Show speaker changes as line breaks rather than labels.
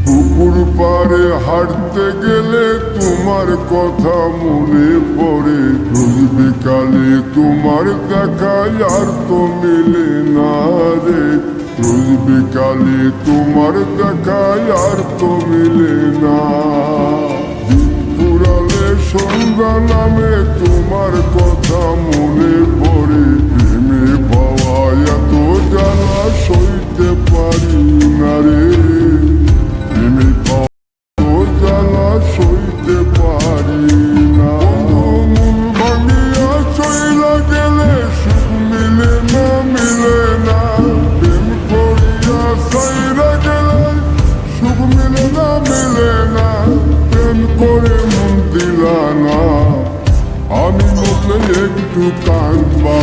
পুকুর পাড়ে হাঁটতে গেলে তোমার কথা মনে পড়ে, রোজ বিকালে তোমার দেখা আর তো মিলে না রে, রোজ বিকালে তোমার দেখা আর তো মিলে না। পুরালে সন্ধ্যা নামে তোমার কথা মনে পড়ে, প্রেমে পাওয়া এত জ্বালা সইতে পারি না রে, প্রেমে পাওয়া জ্বালা সইতে পারি না। মন ভাঙিয়া চইলা গেলে সুখ মিলে না, মিলে না, প্রেম করিয়া সাইরা গেলে সুখ মিলে না, মিলে না, প্রেম করে মন দিলা না। আমি মরলে একটু কাঁদবা।